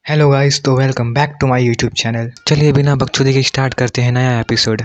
Hello guys, तो welcome back to my YouTube channel. चलिए बिना बकचोदी के स्टार्ट करते हैं नया एपिसोड।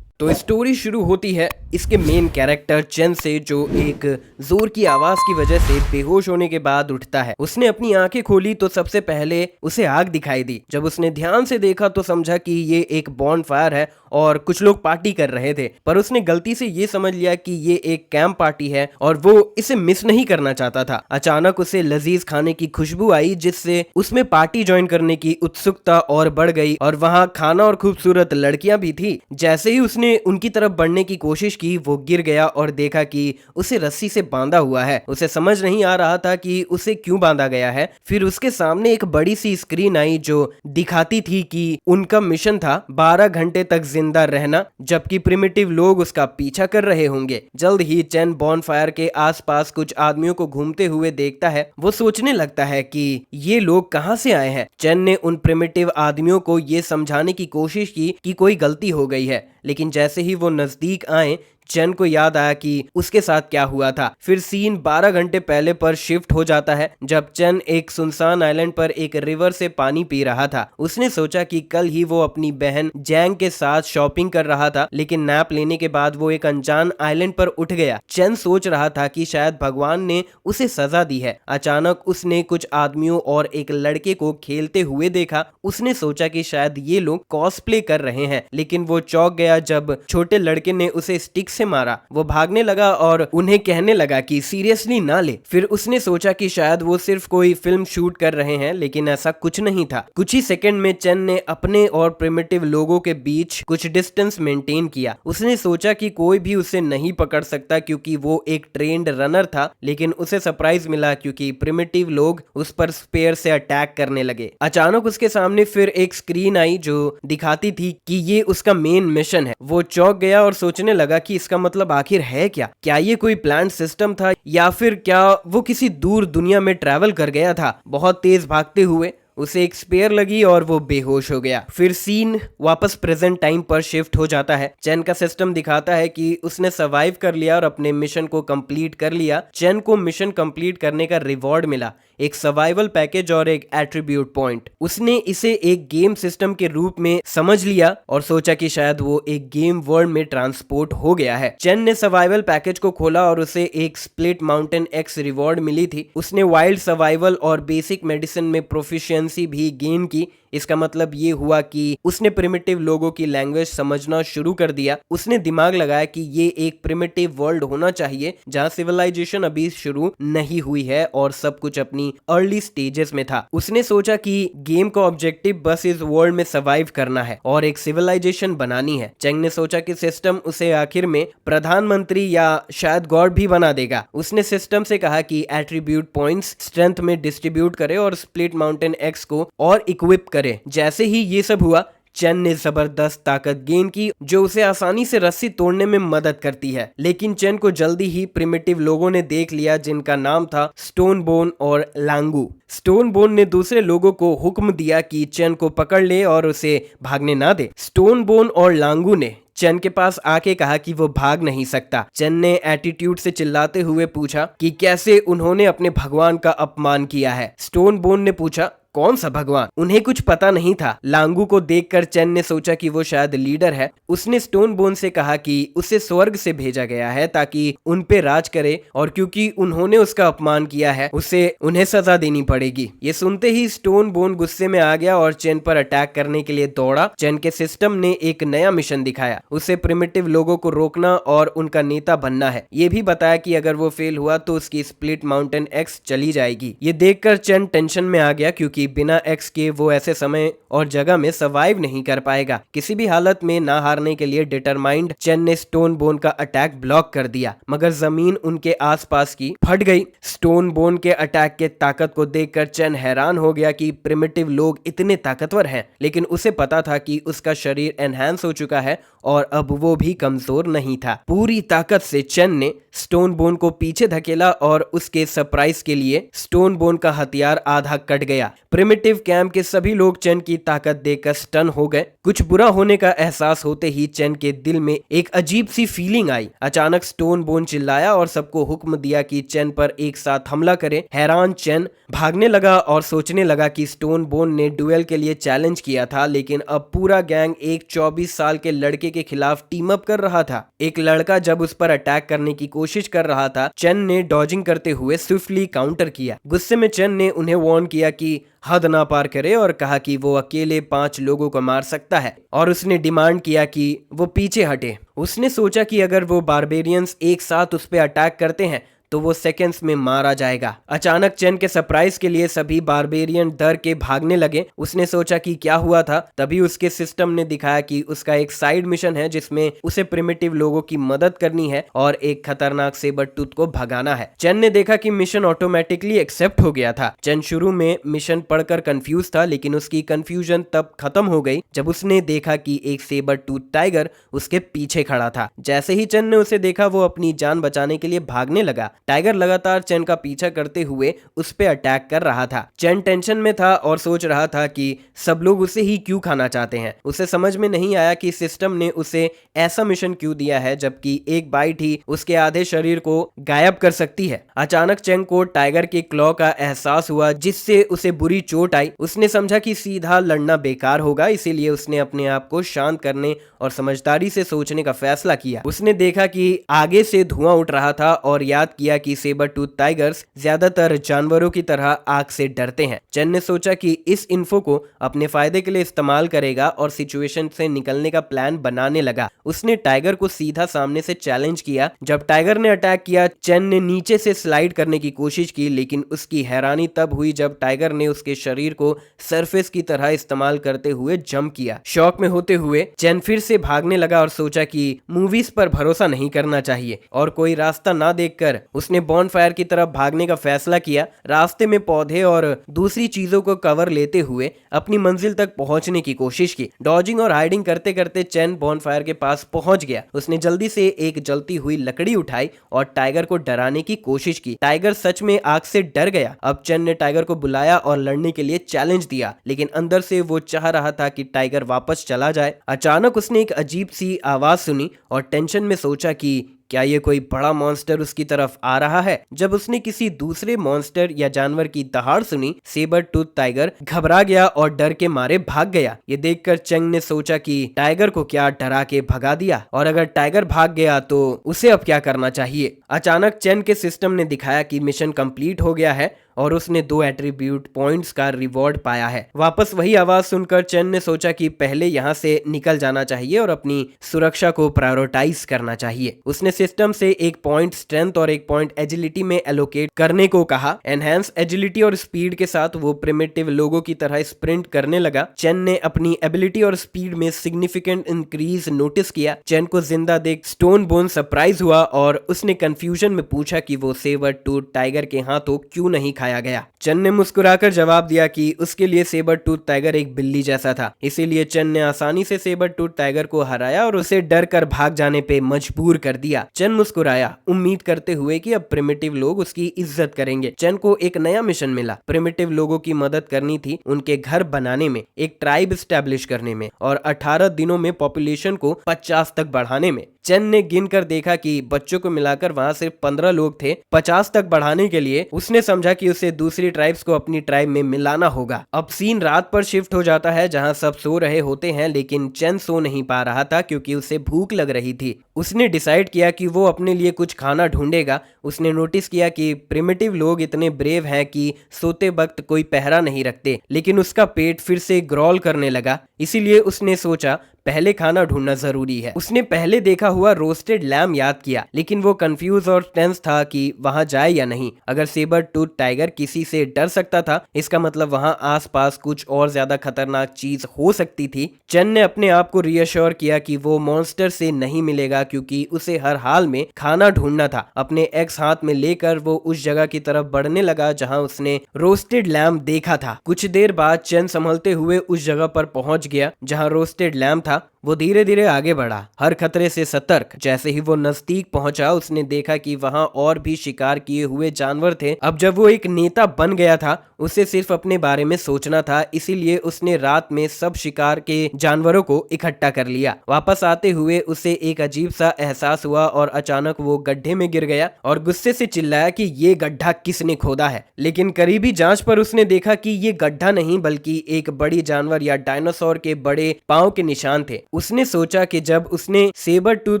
तो स्टोरी शुरू होती है इसके मेन कैरेक्टर चेन से, जो एक जोर की आवाज की वजह से बेहोश होने के बाद उठता है। उसने अपनी आंखें खोली तो सबसे पहले उसे आग दिखाई दी। जब उसने ध्यान से देखा तो समझा कि ये एक बॉन फायर है और कुछ लोग पार्टी कर रहे थे, पर उसने गलती से ये समझ लिया कि ये एक कैंप पार्टी है और वो इसे मिस नहीं करना चाहता था। अचानक उसे लजीज खाने की खुशबू आई, जिससे उसमें पार्टी ज्वाइन करने की उत्सुकता और बढ़ गई और वहां खाना और खूबसूरत लड़कियां भी थी। जैसे ही उसने उनकी तरफ बढ़ने की कोशिश की, वो गिर गया और देखा कि उसे रस्सी से बांधा हुआ है। उसे समझ नहीं आ रहा था कि उसे क्यों बांधा गया है। फिर उसके सामने एक बड़ी सी स्क्रीन आई जो दिखाती थी कि उनका मिशन था 12 घंटे तक जिंदा रहना, जबकि प्रिमिटिव लोग उसका पीछा कर रहे होंगे। जल्द ही चैन बॉनफायर के आसपास कुछ आदमियों को घूमते हुए देखता है। वो सोचने लगता है कि ये लोग कहां से आए हैं। चैन ने उन प्रिमिटिव आदमियों को ये समझाने की कोशिश की कि कोई गलती हो गई है, लेकिन जैसे ही वो नजदीक आए, चैन को याद आया कि उसके साथ क्या हुआ था। फिर सीन 12 घंटे पहले पर शिफ्ट हो जाता है, जब चैन एक सुनसान आइलैंड पर एक रिवर से पानी पी रहा था। उसने सोचा कि कल ही वो अपनी बहन जैंग के साथ शॉपिंग कर रहा था, लेकिन नैप लेने के बाद वो एक अनजान आइलैंड पर उठ गया। चैन सोच रहा था कि शायद भगवान ने उसे सजा दी है। अचानक उसने कुछ आदमियों और एक लड़के को खेलते हुए देखा। उसने सोचा कि शायद ये लोग कॉस्प्ले कर रहे हैं, लेकिन वो चौंक गया जब छोटे लड़के ने उसे स्टिक से मारा। वो भागने लगा और उन्हें कहने लगा कि सीरियसली ना ले। फिर उसने सोचा कि शायद वो सिर्फ कोई फिल्म शूट कर रहे हैं, लेकिन ऐसा कुछ नहीं था। कुछ ही सेकंड में चैन ने अपने और प्रिमिटिव लोगों के बीच कुछ डिस्टेंस मेंटेन किया। उसने सोचा कि कोई भी उसे नहीं पकड़ सकता क्योंकि वो एक ट्रेन्ड रनर था, लेकिन उसे सरप्राइज मिला क्योंकि प्रिमिटिव लोग उस पर स्पेयर से अटैक करने लगे। अचानक उसके सामने फिर एक स्क्रीन आई जो दिखाती थी कि ये उसका मेन मिशन है। वो चौंक गया और सोचने लगा कि इसका मतलब आखिर है क्या ये कोई प्लान सिस्टम था, या फिर क्या वो किसी दूर दुनिया में ट्रैवल कर गया था। बहुत तेज भागते हुए उसे एक स्पेयर लगी और वो बेहोश हो गया। फिर सीन वापस प्रेजेंट टाइम पर शिफ्ट हो जाता है। चैन का सिस्टम दिखाता है कि उसने सर्वाइव कर लिया और अपने मिशन को कंप्लीट कर लिया। चैन को मिशन कंप्लीट करने का रिवॉर्ड मिला, एक सर्वाइवल पैकेज और एक एट्रीब्यूट पॉइंट। उसने इसे एक गेम सिस्टम के रूप में समझ लिया और सोचा कि शायद वो एक गेम वर्ल्ड में ट्रांसपोर्ट हो गया है। चैन ने सर्वाइवल पैकेज को खोला और उसे एक स्प्लिट माउंटेन एक्स रिवॉर्ड मिली थी। उसने वाइल्ड सर्वाइवल और बेसिक मेडिसिन में प्रोफिशिएंसी भी गेन की। इसका मतलब ये हुआ कि उसने प्रिमिटिव लोगों की लैंग्वेज समझना शुरू कर दिया। उसने दिमाग लगाया कि ये एक प्रिमिटिव वर्ल्ड होना चाहिए जहां सिविलाइजेशन अभी शुरू नहीं हुई है और सब कुछ अपनी अर्ली स्टेजेस में था। उसने सोचा कि गेम का ऑब्जेक्टिव बस इस वर्ल्ड में सर्वाइव करना है और एक सिविलाइजेशन बनानी है। चैंग ने सोचा कि सिस्टम उसे आखिर में प्रधानमंत्री या शायद गॉड भी बना देगा। उसने सिस्टम से कहा कि एट्रीब्यूट पॉइंट्स स्ट्रेंथ में डिस्ट्रीब्यूट करे और स्प्लिट माउंटेन एक्स को और इक्विप करे। जैसे ही ये सब हुआ, चैन ने जबरदस्त ताकत गेन की जो उसे आसानी से रस्सी तोड़ने में मदद करती है। लेकिन चैन को जल्दी ही प्रिमिटिव लोगों ने देख लिया, जिनका नाम था स्टोन बोन और लांगू। स्टोन बोन ने दूसरे लोगों को हुक्म दिया कि चैन को पकड़ ले और उसे भागने ना दे। स्टोन बोन और लांगू ने चैन के पास आके कहा कि वो भाग नहीं सकता। चैन ने एटीट्यूड से चिल्लाते हुए पूछा कि कैसे उन्होंने अपने भगवान का अपमान किया है। स्टोन बोन ने पूछा, कौन सा भगवान? उन्हें कुछ पता नहीं था। लांगू को देखकर चैन ने सोचा कि वो शायद लीडर है। उसने स्टोन बोन से कहा कि उसे स्वर्ग से भेजा गया है ताकि उन पे राज करे, और क्योंकि उन्होंने उसका अपमान किया है उसे उन्हें सजा देनी पड़ेगी। ये सुनते ही स्टोन बोन गुस्से में आ गया और चैन पर अटैक करने के लिए दौड़ा। चैन के सिस्टम ने एक नया मिशन दिखाया, उसे प्रिमिटिव लोगों को रोकना और उनका नेता बनना है। ये भी बताया कि अगर वो फेल हुआ तो उसकी स्प्लिट माउंटेन एक्स चली जाएगी। ये देखकर चैन टेंशन में आ गया क्योंकि बिना एक्स के वो ऐसे समय और जगह में सर्वाइव नहीं कर पाएगा। किसी भी हालत में ना हारने के लिए डिटरमाइंड चैन ने स्टोन बोन का अटैक ब्लॉक कर दिया, मगर जमीन उनके आसपास की फट गई। स्टोन बोन के अटैक के ताकत को देखकर चैन हैरान हो गया कि प्रिमिटिव लोग इतने ताकतवर हैं, लेकिन उसे पता था कि उसका शरीर एनहांस हो चुका है और और अब वो भी कमजोर नहीं था। पूरी ताकत से चेन ने स्टोन बोन को पीछे धकेला और उसके सरप्राइज के लिए स्टोन बोन का हथियार आधा कट गया। प्रिमिटिव कैंप के सभी लोग चेन की ताकत देखकर स्टन हो गए। कुछ बुरा होने का एहसास होते ही चेन के दिल में एक अजीब सी फीलिंग आई। अचानक स्टोन बोन चिल्लाया और सबको हुक्म दिया कि चेन पर एक साथ हमला करे। हैरान चेन भागने लगा और सोचने लगा कि स्टोन बोन ने डुएल के लिए चैलेंज किया था, लेकिन अब पूरा गैंग एक 24 साल के लड़के के खिलाफ टीम अप कर रहा था। एक लड़का जब उस पर अटैक करने की कोशिश कर रहा था, चेन ने डॉजिंग करते हुए स्विफ्टली काउंटर किया। गुस्से में चेन ने उन्हें वार्न किया कि हद ना पार करे और कहा कि वो अकेले 5 लोगों को मार सकता है, और उसने डिमांड किया कि वो पीछे हटे। उसने सोचा कि अगर वो बारबेरियंस एक साथ उस पर अटैक करते हैं तो वो सेकंड्स में मारा जाएगा। अचानक चेन के सरप्राइज के लिए सभी बारबेरियन डर के भागने लगे। उसने सोचा कि क्या हुआ था, तभी उसके सिस्टम ने दिखाया कि उसका एक साइड मिशन है जिसमें उसे प्रिमिटिव लोगों की मदद करनी है और एक खतरनाक सेबर टूथ को भगाना है। चेन ने देखा कि मिशन ऑटोमेटिकली एक्सेप्ट हो गया था। चेन शुरू में मिशन पढ़कर कंफ्यूज था, लेकिन उसकी कंफ्यूजन तब खत्म हो गई जब उसने देखा कि एक सेबर टूथ टाइगर उसके पीछे खड़ा था। जैसे ही चेन ने उसे देखा, वो अपनी जान बचाने के लिए भागने लगा। टाइगर लगातार चेन का पीछा करते हुए उस पे अटैक कर रहा था। चेन टेंशन में था और सोच रहा था कि सब लोग उसे ही क्यों खाना चाहते हैं। उसे समझ में नहीं आया कि सिस्टम ने उसे ऐसा मिशन क्यों दिया है, जबकि एक बाइट ही उसके आधे शरीर को गायब कर सकती है। अचानक चेन को टाइगर के क्लॉ का एहसास हुआ, जिससे उसे बुरी चोट आई। उसने समझा कि सीधा लड़ना बेकार होगा, इसीलिए उसने अपने आप को शांत करने और समझदारी से सोचने का फैसला किया। उसने देखा कि आगे से धुआं उठ रहा था और याद किया कि सेबर टूथ टाइगर्स ज्यादातर जानवरों की तरह आग से डरते हैं। चेन ने सोचा कि इस इन्फो को अपने फायदे के लिए इस्तेमाल करेगा और सिचुएशन से निकलने का प्लान बनाने लगा। उसने टाइगर को सीधा सामने से चैलेंज किया। जब टाइगर ने अटैक किया, चेन ने नीचे से स्लाइड करने की कोशिश की, लेकिन उसकी हैरानी तब हुई जब टाइगर ने उसके शरीर को सरफेस की तरह इस्तेमाल करते हुए जंप किया। शॉक में होते हुए चेन फिर से भागने लगा और सोचा कि मूवीज पर भरोसा नहीं करना चाहिए, और कोई रास्ता ना देखकर उसने बॉनफायर की तरफ भागने का फैसला किया। रास्ते में पौधे और दूसरी चीजों को कवर लेते हुए अपनी मंजिल तक पहुंचने की कोशिश की। डॉजिंग और हाइडिंग करते करते चेन बॉनफायर के पास पहुंच गया। उसने जल्दी से एक जलती हुई लकड़ी उठाई और टाइगर को डराने की कोशिश की। टाइगर सच में आग से डर गया। अब चेन ने टाइगर को बुलाया और लड़ने के लिए चैलेंज दिया, लेकिन अंदर से वो चाह रहा था कि टाइगर वापस चला जाए। अचानक उसने एक अजीब सी आवाज सुनी और टेंशन में सोचा कि क्या ये कोई बड़ा मॉन्स्टर उसकी तरफ आ रहा है। जब उसने किसी दूसरे मॉन्स्टर या जानवर की दहाड़ सुनी, सेबर टूथ टाइगर घबरा गया और डर के मारे भाग गया। ये देखकर चेंग ने सोचा कि टाइगर को क्या डरा के भगा दिया, और अगर टाइगर भाग गया तो उसे अब क्या करना चाहिए। अचानक चेन के सिस्टम ने दिखाया कि मिशन कंप्लीट हो गया है और उसने 2 एट्रीब्यूट पॉइंट्स का रिवॉर्ड पाया है। वापस वही आवाज सुनकर चेन ने सोचा कि पहले यहाँ से निकल जाना चाहिए और अपनी सुरक्षा को प्रायोरिटाइज करना चाहिए। उसने सिस्टम से 1 पॉइंट स्ट्रेंथ और 1 पॉइंट एजिलिटी में एलोकेट करने को कहा। एनहांस एजिलिटी और स्पीड के साथ वो प्रिमिटिव लोगों की तरह स्प्रिंट करने लगा। चेन ने अपनी एबिलिटी और स्पीड में सिग्निफिकेंट इंक्रीज नोटिस किया। चेन को जिंदा देख स्टोन बोन सरप्राइज हुआ और उसने कंफ्यूजन में पूछा कि वो सेबर टूथ टाइगर के हाथों क्यों नहीं खाया गया। चेन ने मुस्कुराकर जवाब दिया कि उसके लिए सेबर टूथ टाइगर एक बिल्ली जैसा था, इसीलिए चेन ने आसानी से सेबर टूथ टाइगर को हराया और उसे डर कर भाग जाने पे मजबूर कर दिया। चेन मुस्कुराया, उम्मीद करते हुए कि अब प्रिमिटिव लोग उसकी इज्जत करेंगे। चेन को एक नया मिशन मिला। प्रिमिटिव लोगों की मदद करनी थी, उनके घर बनाने में, एक ट्राइब एस्टेब्लिश करने में और 18 दिनों में पॉपुलेशन को 50 तक बढ़ाने में। चेन ने गिनकर देखा कि बच्चों को मिलाकर वहां सिर्फ 15 लोग थे। 50 तक बढ़ाने के लिए उसने समझा कि उसे दूसरी ट्राइब्स को अपनी ट्राइब में मिलाना होगा। अब सीन रात पर शिफ्ट हो जाता है, जहां सब सो रहे होते हैं, लेकिन चेन सो नहीं पा रहा था क्योंकि उसे भूख लग रही थी। उसने डिसाइड किया कि वो अपने लिए कुछ खाना ढूंढेगा। उसने नोटिस किया कि प्रिमिटिव लोग इतने ब्रेव हैं कि सोते वक्त कोई पहरा नहीं रखते, लेकिन उसका पेट फिर से ग्रॉल करने लगा। इसीलिए उसने सोचा पहले खाना ढूंढना जरूरी है। उसने पहले देखा हुआ रोस्टेड लैम याद किया, लेकिन वो कंफ्यूज और टेंस था कि वहां जाए या नहीं। अगर सेबर टूथ टाइगर किसी से डर सकता था, इसका मतलब वहां आसपास कुछ और ज्यादा खतरनाक चीज हो सकती थी। चेन ने अपने आप को रियश्योर किया कि वो मॉन्स्टर से नहीं मिलेगा, क्योंकि उसे हर हाल में खाना ढूंढना था। अपने एक्स हाथ में लेकर वो उस जगह की तरफ बढ़ने लगा जहां उसने रोस्टेड लैम देखा था। कुछ देर बाद चेन संभलते हुए उस जगह पर पहुंच गया जहां रोस्टेड लैम था। था वो धीरे धीरे आगे बढ़ा, हर खतरे से सतर्क। जैसे ही वो नजदीक पहुंचा उसने देखा कि वहां और भी शिकार किए हुए जानवर थे। अब जब वो एक नेता बन गया था उसे सिर्फ अपने बारे में सोचना था, इसीलिए उसने रात में सब शिकार के जानवरों को इकट्ठा कर लिया। वापस आते हुए उसे एक अजीब सा एहसास हुआ और अचानक वो गड्ढे में गिर गया और गुस्से से चिल्लाया कि ये गड्ढा किसने खोदा है। लेकिन करीबी जांच पर उसने देखा कि ये गड्ढा नहीं बल्कि एक बड़ी जानवर या डायनासोर के बड़े पांव के निशान थे। उसने सोचा कि जब उसने सेबर टूथ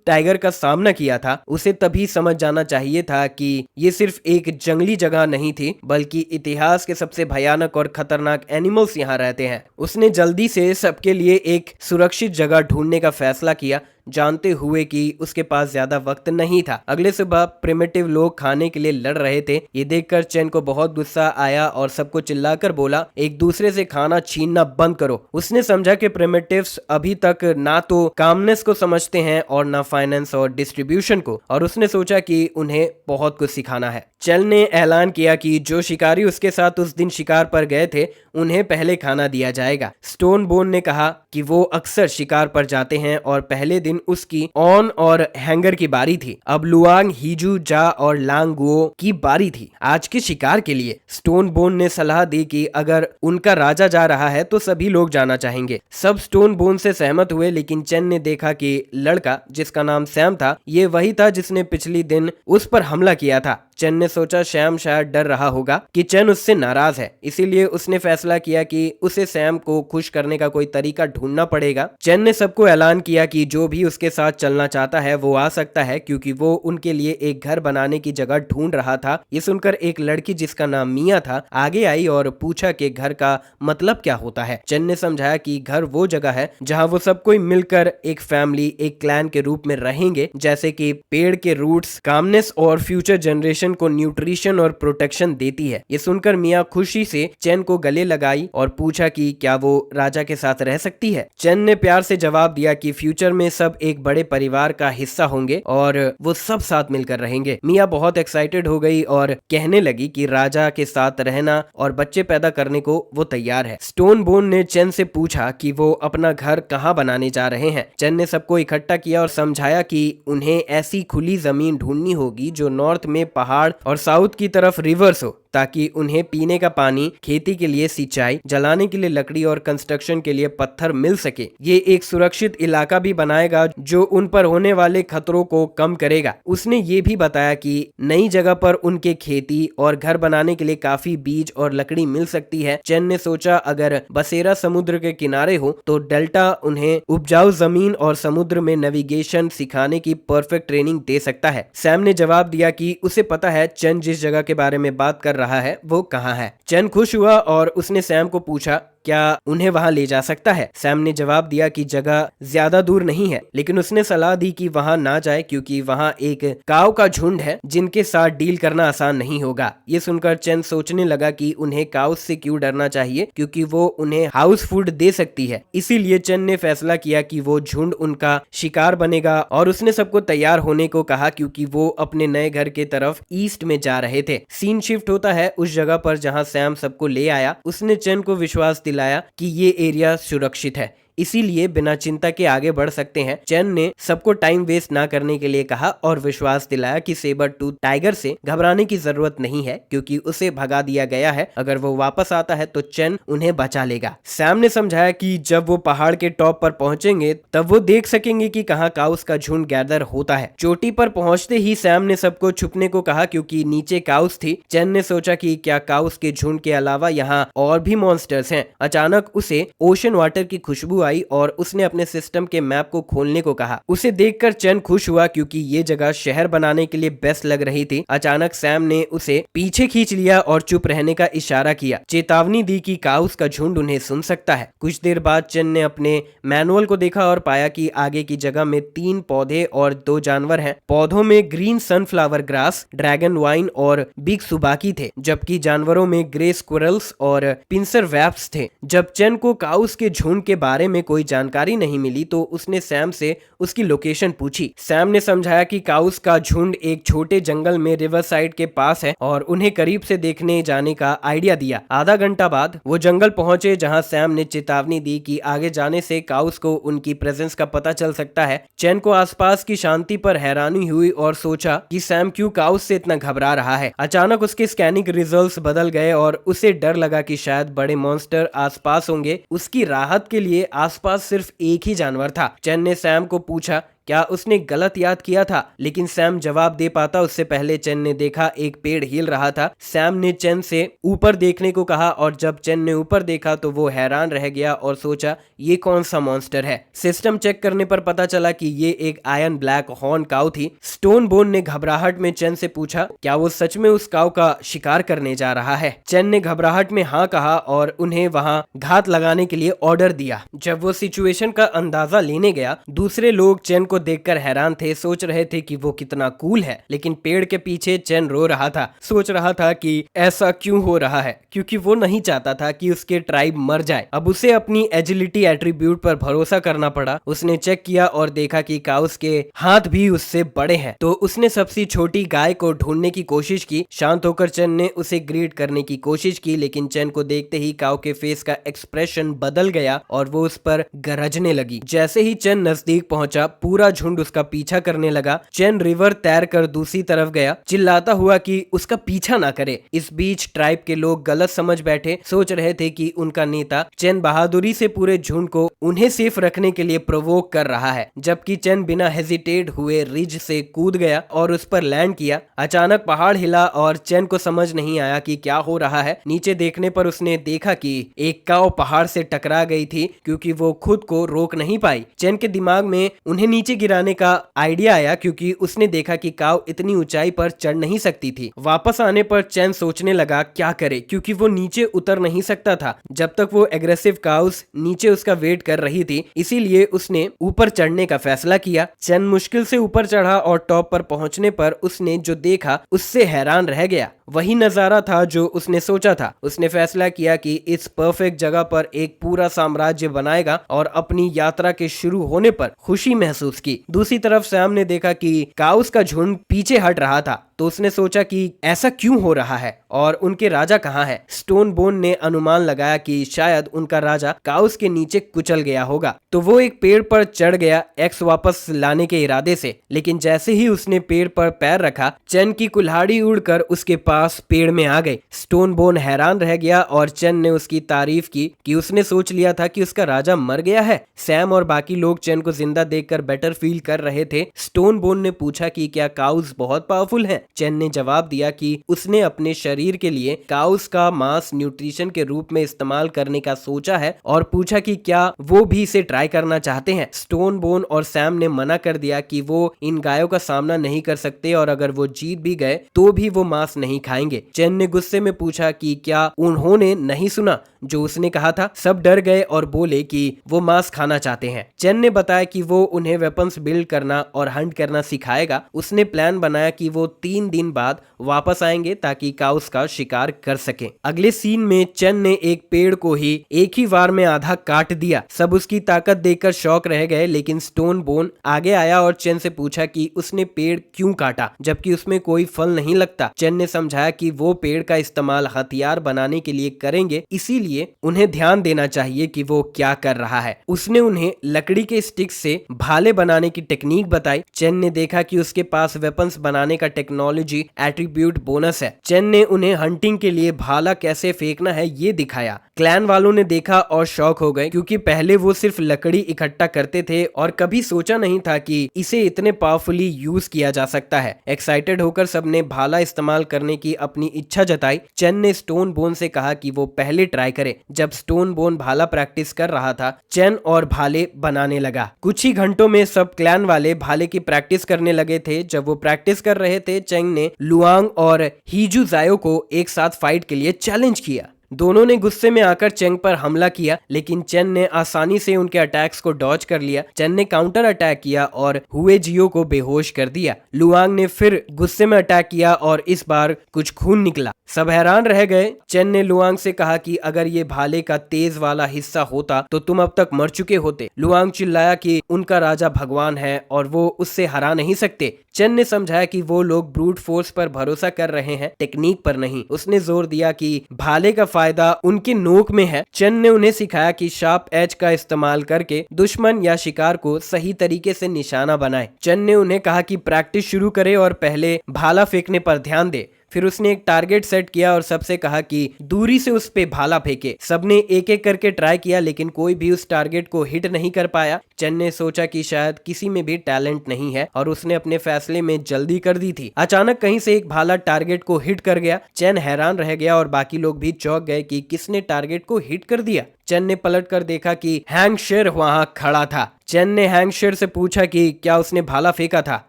टाइगर का सामना किया था उसे तभी समझ जाना चाहिए था कि ये सिर्फ एक जंगली जगह नहीं थी बल्कि इतिहास के सबसे भयानक और खतरनाक एनिमल्स यहाँ रहते हैं। उसने जल्दी से सबके लिए एक सुरक्षित जगह ढूंढने का फैसला किया, जानते हुए कि उसके पास ज्यादा वक्त नहीं था। अगले सुबह प्रिमिटिव लोग खाने के लिए लड़ रहे थे। ये देखकर चेन को बहुत गुस्सा आया और सबको चिल्लाकर बोला, एक दूसरे से खाना छीनना बंद करो। उसने समझा कि प्रिमिटिव्स अभी तक ना तो कामनेस को समझते हैं और ना फाइनेंस और डिस्ट्रीब्यूशन को, और उसने सोचा कि उन्हें बहुत कुछ सिखाना है। चेल ने ऐलान किया कि जो शिकारी उसके साथ उस दिन शिकार पर गए थे उन्हें पहले खाना दिया जाएगा। स्टोन बोन ने कहा कि वो अक्सर शिकार पर जाते हैं और पहले दिन उसकी ऑन और हैंगर की बारी थी। अब लुआंग, हिजू, जा और लांगुओ की बारी थी आज के शिकार के लिए। स्टोन बोन ने सलाह दी कि अगर उनका राजा जा रहा है तो सभी लोग जाना चाहेंगे। सब स्टोन बोन से सहमत हुए, लेकिन चेन ने देखा कि लड़का जिसका नाम सैम था ये वही था जिसने पिछली दिन उस पर हमला किया था। चेन ने सोचा सैम शायद डर रहा होगा कि चेन उससे नाराज है, इसीलिए उसने फैसला किया कि उसे सैम को खुश करने का कोई तरीका ढूंढना पड़ेगा। चेन ने सबको ऐलान किया कि जो भी उसके साथ चलना चाहता है वो आ सकता है, क्योंकि वो उनके लिए एक घर बनाने की जगह ढूंढ रहा था। ये सुनकर एक लड़की जिसका नाम मिया था आगे आई और पूछा कि घर का मतलब क्या होता है। चेन ने समझाया कि घर वो जगह है जहाँ वो सब कोई मिलकर एक फैमिली, एक क्लैन के रूप में रहेंगे, जैसे कि पेड़ के रूट्स कामनेस और फ्यूचर जनरेशन को न्यूट्रिशन और प्रोटेक्शन देती है। ये सुनकर मिया खुशी से चेन को गले लगाई और पूछा कि क्या वो राजा के साथ रह सकती है। चेन ने प्यार से जवाब दिया कि फ्यूचर में सब एक बड़े परिवार का हिस्सा होंगे और वो सब साथ मिलकर रहेंगे। मिया बहुत एक्साइटेड हो गई और कहने लगी कि राजा के साथ रहना और बच्चे पैदा करने को वो तैयार है। स्टोन बोन ने चेन से पूछा कि वो अपना घर कहाँ बनाने जा रहे हैं। चेन ने सबको इकट्ठा किया और समझाया कि उन्हें ऐसी खुली जमीन ढूंढनी होगी जो नॉर्थ में पहाड़ और साउथ की तरफ रिवर्स हो, ताकि उन्हें पीने का पानी, खेती के लिए सिंचाई, जलाने के लिए लकड़ी और कंस्ट्रक्शन के लिए पत्थर मिल सके। ये एक सुरक्षित इलाका भी बनाएगा जो उन पर होने वाले खतरों को कम करेगा। उसने ये भी बताया कि नई जगह पर उनके खेती और घर बनाने के लिए काफी बीज और लकड़ी मिल सकती है। चेन ने सोचा अगर बसेरा समुद्र के किनारे हो तो डेल्टा उन्हें उपजाऊ जमीन और समुद्र में नेविगेशन सिखाने की परफेक्ट ट्रेनिंग दे सकता है। सैम ने जवाब दिया कि उसे पता है चेन जिस जगह के बारे में बात कर रहा है वो कहाँ है। चेन खुश हुआ और उसने सैम को पूछा क्या उन्हें वहां ले जा सकता है। सैम ने जवाब दिया कि जगह ज्यादा दूर नहीं है, लेकिन उसने सलाह दी कि वहां ना जाए क्योंकि वहां एक काऊ का झुंड है जिनके साथ डील करना आसान नहीं होगा। ये सुनकर चेन सोचने लगा कि उन्हें काउस से क्यों डरना चाहिए, क्योंकि वो उन्हें हाउस फूड दे सकती है। इसीलिए चेन ने फैसला किया कि वो झुंड उनका शिकार बनेगा और उसने सबको तैयार होने को कहा क्योंकि वो अपने नए घर के तरफ ईस्ट में जा रहे थे। सीन शिफ्ट होता है उस जगह पर जहां सैम सबको ले आया। उसने चेन को विश्वास दिलाया कि ये एरिया सुरक्षित है, इसीलिए बिना चिंता के आगे बढ़ सकते हैं। चेन ने सबको टाइम वेस्ट ना करने के लिए कहा और विश्वास दिलाया कि सेबर टूथ टाइगर से घबराने की जरूरत नहीं है क्योंकि उसे भगा दिया गया है। अगर वो वापस आता है तो चेन उन्हें बचा लेगा। सैम ने समझाया कि जब वो पहाड़ के टॉप पर पहुंचेंगे तब वो देख सकेंगे कि कहाँ काउस का झुंड गैदर होता है। चोटी पर पहुंचते ही सैम ने सबको छुपने को कहा क्योंकि नीचे काउस थी। चेन ने सोचा कि क्या काउस के झुंड के अलावा यहाँ और भी मॉन्स्टर्स हैं। अचानक उसे ओशन वाटर की खुशबू आई और उसने अपने सिस्टम के मैप को खोलने को कहा। उसे देखकर चेन खुश हुआ क्योंकि ये जगह शहर बनाने के लिए बेस्ट लग रही थी। अचानक सैम ने उसे पीछे खींच लिया और चुप रहने का इशारा किया, चेतावनी दी कि काउस का झुंड उन्हें सुन सकता है। कुछ देर बाद चेन ने अपने मैनुअल को देखा और पाया कि आगे की जगह में 3 पौधे और 2 जानवर हैं। पौधों में green sunflower grass, dragon wine और बिग सुबाकी थे, जबकि जानवरों में ग्रे स्क्विरल्स और पिंसर वैप्स थे। जब चेन को काउस के झुंड के बारे में में कोई जानकारी नहीं मिली तो उसने सैम से उसकी लोकेशन पूछी। सैम ने समझाया कि काउस का झुंड एक छोटे जंगल में रिवर साइड के पास है और उन्हें करीब से देखने जाने का आइडिया दिया। आधा घंटा बाद वो जंगल पहुंचे जहां सैम ने चेतावनी दी कि आगे जाने से काउस को उनकी प्रेजेंस का पता चल सकता है। चैन को आसपास की शांति पर हैरानी हुई और सोचा कि सैम क्यों काउस से इतना घबरा रहा है। अचानक उसके स्कैनिंग रिजल्ट्स बदल गए और उसे डर लगा कि शायद बड़े मॉन्स्टर आसपास होंगे। उसकी राहत के लिए आसपास सिर्फ एक ही जानवर था। चैन ने सैम को पूछा क्या उसने गलत याद किया था, लेकिन सैम जवाब दे पाता उससे पहले चैन ने देखा एक पेड़ हिल रहा था। सैम ने चैन से ऊपर देखने को कहा और जब चैन ने ऊपर देखा तो वो हैरान रह गया और सोचा ये कौन सा मॉन्स्टर है। सिस्टम चेक करने पर पता चला कि ये एक आयरन ब्लैक हॉर्न काऊ थी। स्टोन बोन ने घबराहट में चैन से पूछा क्या वो सच में उस काऊ का शिकार करने जा रहा है। चैन ने घबराहट में हाँ कहा और उन्हें वहां घात लगाने के लिए ऑर्डर दिया। जब वो सिचुएशन का अंदाजा लेने गया, दूसरे लोग चैन को देखकर हैरान थे, सोच रहे थे कि वो कितना कूल है, लेकिन पेड़ के पीछे चैन रो रहा था, सोच रहा था कि ऐसा क्यों हो रहा है, क्योंकि वो नहीं चाहता था कि उसके ट्राइब मर जाए। अब उसे अपनी एजिलिटी एट्रीब्यूट पर भरोसा करना पड़ा। उसने चेक किया और देखा कि काउस के हाथ भी उससे बड़े हैं, तो उसने सबसे छोटी गाय को ढूंढने की कोशिश की। शांत होकर चैन ने उसे ग्रीट करने की कोशिश की, लेकिन चैन को देखते ही काऊ के फेस का एक्सप्रेशन बदल गया और वो उस पर गरजने लगी। जैसे ही चैन नजदीक पहुंचा, पूरा झुंड उसका पीछा करने लगा। चैन रिवर तैर कर दूसरी तरफ गया, चिल्लाता हुआ कि उसका पीछा ना करे। इस बीच ट्राइब के लोग गलत समझ बैठे, सोच रहे थे कि उनका नेता चैन बहादुरी से पूरे झुंड को उन्हें सेफ रखने के लिए प्रोवोक कर रहा है, जबकि चैन बिना हेजिटेट हुए रिज से कूद गया और उस पर लैंड किया। अचानक पहाड़ हिला और चैन को समझ नहीं आया कि क्या हो रहा है। नीचे देखने पर उसने देखा कि एक काऊ पहाड़ से टकरा गई थी, क्योंकि वो खुद को रोक नहीं पाई। चैन के दिमाग में उन्हें नीचे गिराने का आइडिया आया, क्योंकि उसने देखा कि काऊ इतनी ऊंचाई पर चढ़ नहीं सकती थी। वापस आने पर चैन सोचने लगा क्या करे, क्योंकि वो नीचे उतर नहीं सकता था जब तक वो एग्रेसिव काउस नीचे उसका वेट कर रही थी। इसीलिए उसने ऊपर चढ़ने का फैसला किया। चैन मुश्किल से ऊपर चढ़ा और टॉप पर पहुंचने पर उसने जो देखा उससे हैरान रह गया। वही नजारा था जो उसने सोचा था। उसने फैसला किया कि इस परफेक्ट जगह पर एक पूरा साम्राज्य बनाएगा और अपनी यात्रा के शुरू होने पर खुशी महसूस की। दूसरी तरफ सैम ने देखा कि काउस का झुंड पीछे हट रहा था, तो उसने सोचा कि ऐसा क्यों हो रहा है और उनके राजा कहाँ है। स्टोन बोन ने अनुमान लगाया कि शायद उनका राजा काउस के नीचे कुचल गया होगा, तो वो एक पेड़ पर चढ़ गया एक्स वापस लाने के इरादे से। लेकिन जैसे ही उसने पेड़ पर पैर रखा, चैन की कुल्हाड़ी उड़कर उसके पास पेड़ में आ गई। स्टोन बोन हैरान रह गया और चैन ने उसकी तारीफ की कि उसने सोच लिया था कि उसका राजा मर गया है। सैम और बाकी लोग चैन को जिंदा देखकर बेटर फील कर रहे थे। स्टोन बोन ने पूछा कि क्या काउस बहुत पावरफुल हैं? चैन ने जवाब दिया कि उसने अपने शरीर के लिए काउस का मांस न्यूट्रिशन के रूप में इस्तेमाल करने का सोचा है और पूछा कि क्या वो भी इसे ट्राई करना चाहते हैं। स्टोन बोन और सैम ने मना कर दिया कि वो इन गायों का सामना नहीं कर सकते और अगर वो जीत भी गए तो भी वो मांस नहीं खाएंगे। चैन ने गुस्से में पूछा कि क्या उन्होंने नहीं सुना जो उसने कहा था। सब डर गए और बोले कि वो मांस खाना चाहते हैं। चैन ने बताया कि वो उन्हें वेपन्स बिल्ड करना और हंट करना सिखाएगा। उसने प्लान बनाया कि वो 3 दिन बाद वापस आएंगे ताकि काउस का शिकार कर सके। अगले सीन में चैन ने एक पेड़ को ही एक ही वार में आधा काट दिया। सब उसकी ताकत देखकर शॉक रह गए, लेकिन स्टोन बोन आगे आया और चैन से पूछा कि उसने पेड़ क्यों काटा जबकि उसमें कोई फल नहीं लगता। चैन ने समझाया कि वो पेड़ का इस्तेमाल हथियार बनाने के लिए करेंगे, इसीलिए उन्हें ध्यान देना चाहिए कि वो क्या कर रहा है। उसने उन्हें लकड़ी के स्टिक से भाले बनाने की टेक्निक बताई। चैन ने देखा कि उसके पास वेपन्स बनाने का टेक्नोलॉजी एट्रीब्यूट बोनस है। चैन ने उन्हें हंटिंग के लिए भाला कैसे फेंकना है ये दिखाया। क्लैन वालों ने देखा और शॉक हो गए, क्योंकि पहले वो सिर्फ लकड़ी इकट्ठा करते थे और कभी सोचा नहीं था कि इसे इतने पावरफुली यूज किया जा सकता है। एक्साइटेड होकर सबने भाला इस्तेमाल करने की अपनी इच्छा जताई। चैन ने स्टोन बोन से कहा कि वो पहले ट्राई करे। जब स्टोन बोन भाला प्रैक्टिस कर रहा था, चैन और भाले बनाने लगा। कुछ ही घंटों में सब क्लैन वाले भाले की प्रैक्टिस करने लगे थे। जब वो प्रैक्टिस कर रहे थे, चैन ने लुआंग और हीजू जायो को एक साथ फाइट के लिए चैलेंज किया। दोनों ने गुस्से में आकर चेंग पर हमला किया, लेकिन चेन ने आसानी से उनके अटैक्स को डॉज कर लिया। चेन ने काउंटर अटैक किया और हुए जियो को बेहोश कर दिया। लुआंग ने फिर गुस्से में अटैक किया और इस बार कुछ खून निकला। सब हैरान रह गए। चेन ने लुआंग से कहा कि अगर ये भाले का तेज वाला हिस्सा होता तो तुम अब तक मर चुके होते। लुआंग चिल्लाया कि उनका राजा भगवान है और वो उससे हरा नहीं सकते। चेन ने समझाया कि वो लोग ब्रूट फोर्स पर भरोसा कर रहे हैं, टेक्निक पर नहीं। उसने जोर दिया कि भाले का फायदा उनके नोक में है। चेन ने उन्हें सिखाया कि शार्प एज का इस्तेमाल करके दुश्मन या शिकार को सही तरीके से निशाना बनाए। चेन ने उन्हें कहा कि प्रैक्टिस शुरू करे और पहले भाला फेंकने पर ध्यान दे। फिर उसने एक टारगेट सेट किया और सबसे कहा कि दूरी से उस पे भाला फेंके। सबने एक एक करके ट्राई किया, लेकिन कोई भी उस टारगेट को हिट नहीं कर पाया। चेन ने सोचा कि शायद किसी में भी टैलेंट नहीं है और उसने अपने फैसले में जल्दी कर दी थी। अचानक कहीं से एक भाला टारगेट को हिट कर गया। चेन हैरान रह गया और बाकी लोग भी चौंक गए कि किसने टारगेट को हिट कर दिया। चेन ने पलट कर देखा कि हैंग शेर वहां खड़ा था। चेन ने हैंग शेर से पूछा कि क्या उसने भाला फेंका था।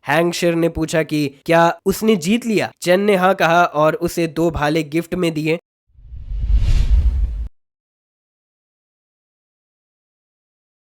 हैंग शेर ने पूछा कि क्या उसने जीत लिया। चेन ने हाँ कहा और उसे 2 भाले गिफ्ट में दिए।